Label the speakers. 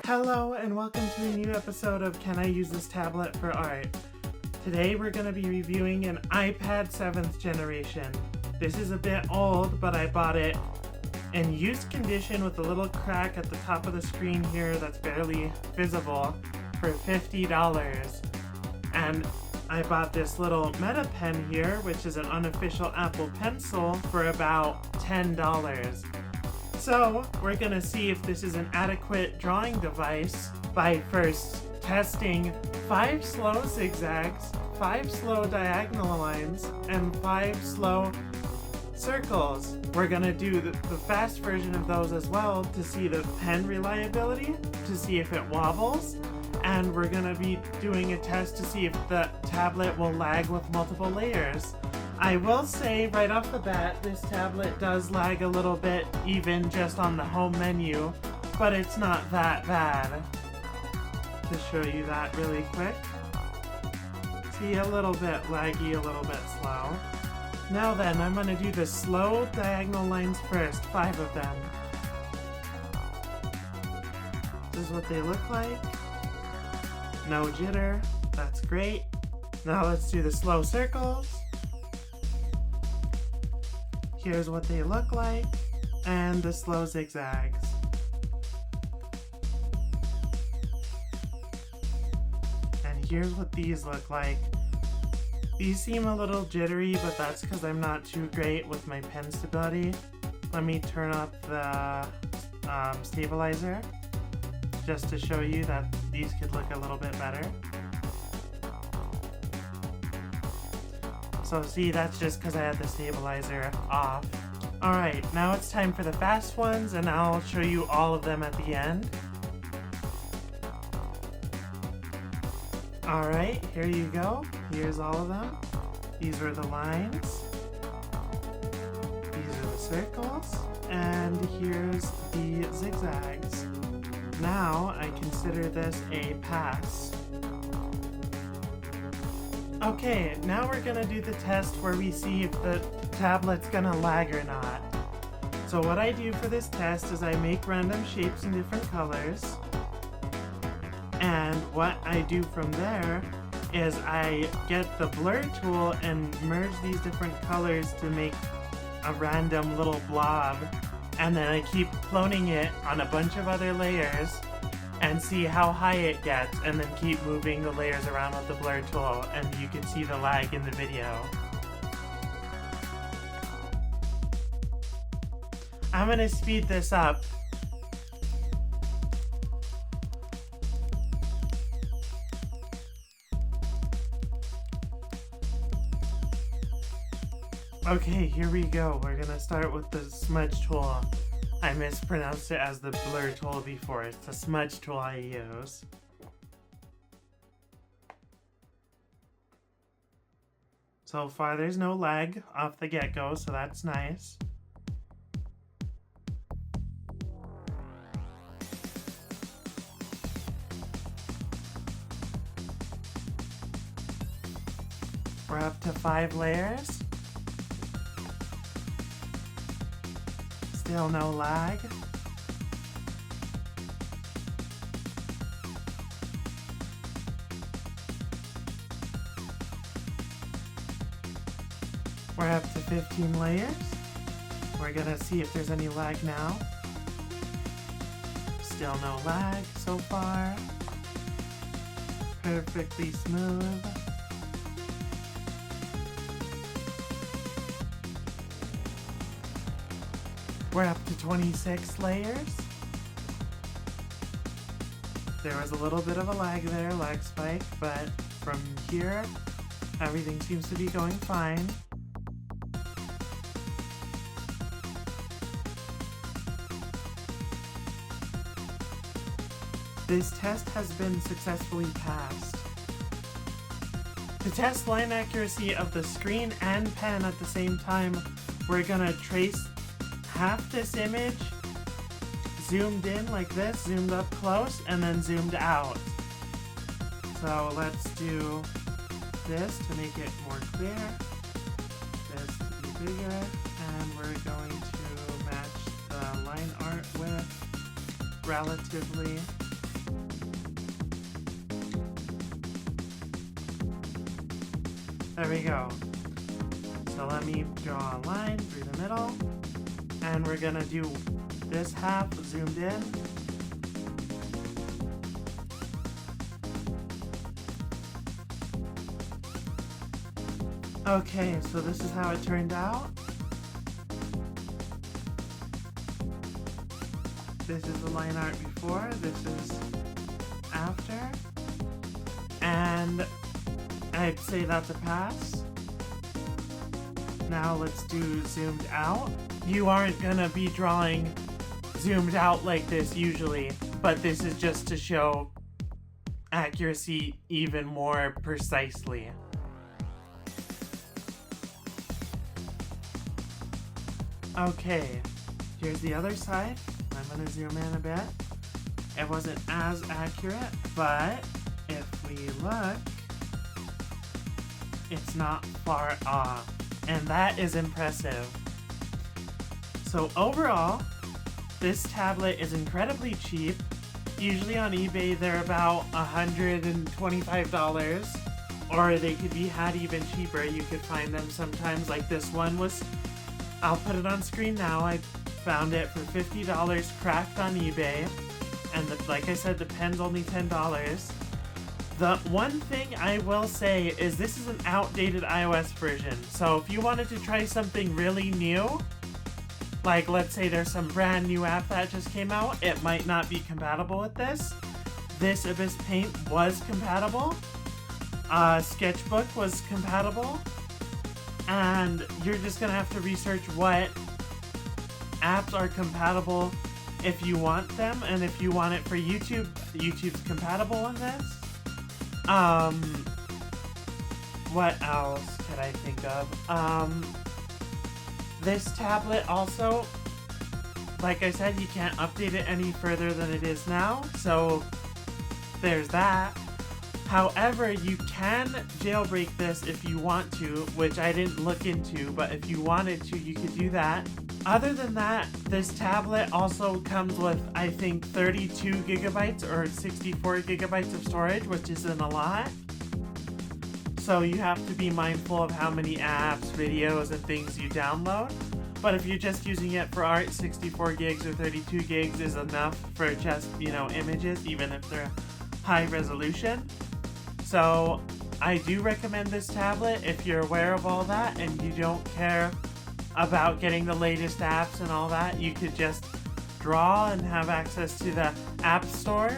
Speaker 1: Hello and welcome to a new episode of Can I Use This Tablet for Art? Today we're going to be reviewing an iPad 7th generation. This is a bit old, but I bought it in used condition with a little crack at the top of the screen here that's barely visible for $50. And I bought this little Meta pen here, which is an unofficial Apple Pencil, for about $10. So, we're gonna see if this is an adequate drawing device by first testing 5 slow zigzags, 5 slow diagonal lines, and 5 slow circles. We're gonna do the fast version of those as well to see the pen reliability, to see if it wobbles, and we're gonna be doing a test to see if the tablet will lag with multiple layers. I will say right off the bat, this tablet does lag a little bit even just on the home menu, but it's not that bad. To show you that really quick. See, a little bit laggy, a little bit slow. Now then, I'm going to do the slow diagonal lines first, 5 of them. This is what they look like. No jitter, that's great. Now let's do the slow circles. Here's what they look like, and the slow zigzags. And here's what these look like. These seem a little jittery, but that's because I'm not too great with my pen stability. Let me turn up the stabilizer, just to show you that these could look a little bit better. So see, that's just because I had the stabilizer off. Alright, now it's time for the fast ones, and I'll show you all of them at the end. Alright, here you go. Here's all of them. These are the lines. These are the circles. And here's the zigzags. Now, I consider this a pass. Okay, now we're gonna do the test where we see if the tablet's gonna lag or not. So what I do for this test is I make random shapes in different colors, and what I do from there is I get the blur tool and merge these different colors to make a random little blob, and then I keep cloning it on a bunch of other layers and see how high it gets, and then keep moving the layers around with the blur tool, and you can see the lag in the video. I'm gonna speed this up. Okay, here we go. We're gonna start with the smudge tool. I mispronounced it as the blur tool before. It's the smudge tool I use. So far there's no lag off the get-go, so that's nice. We're up to 5 layers. Still no lag. We're up to 15 layers. We're gonna see if there's any lag now. Still no lag so far. Perfectly smooth. We're up to 26 layers. There was a little bit of a lag there, lag spike, but from here, everything seems to be going fine. This test has been successfully passed. To test line accuracy of the screen and pen at the same time, we're gonna trace half this image zoomed in like this, zoomed up close, and then zoomed out. So let's do this to make it more clear, this to be bigger, and we're going to match the line art width relatively. There we go. So let me draw a line through the middle. And we're gonna do this half zoomed in. Okay, so this is how it turned out. This is the line art before, this is after. And I'd say that's a pass. Now let's do zoomed out. You aren't gonna be drawing zoomed out like this usually, but this is just to show accuracy even more precisely. Okay, here's the other side. I'm gonna zoom in a bit. It wasn't as accurate, but if we look, it's not far off, and that is impressive. So overall, this tablet is incredibly cheap. Usually on eBay they're about $125, or they could be had even cheaper. You could find them sometimes, like this one was, I'll put it on screen now. I found it for $50 cracked on eBay, and like I said, the pen's only $10. The one thing I will say is this is an outdated iOS version, so if you wanted to try something really new, like let's say there's some brand new app that just came out, it might not be compatible with this. This Ibis Paint was compatible, Sketchbook was compatible, and you're just gonna have to research what apps are compatible if you want them, and if you want it for YouTube, YouTube's compatible in this. What else could I think of? This tablet also, like I said, you can't update it any further than it is now, so there's that. However, you can jailbreak this if you want to, which I didn't look into, but if you wanted to, you could do that. Other than that, this tablet also comes with, I think, 32 gigabytes or 64 gigabytes of storage, which isn't a lot. So you have to be mindful of how many apps, videos, and things you download. But if you're just using it for art, 64 gigs or 32 gigs is enough for just, you know, images, even if they're high resolution. So I do recommend this tablet if you're aware of all that and you don't care about getting the latest apps and all that. You could just draw and have access to the App Store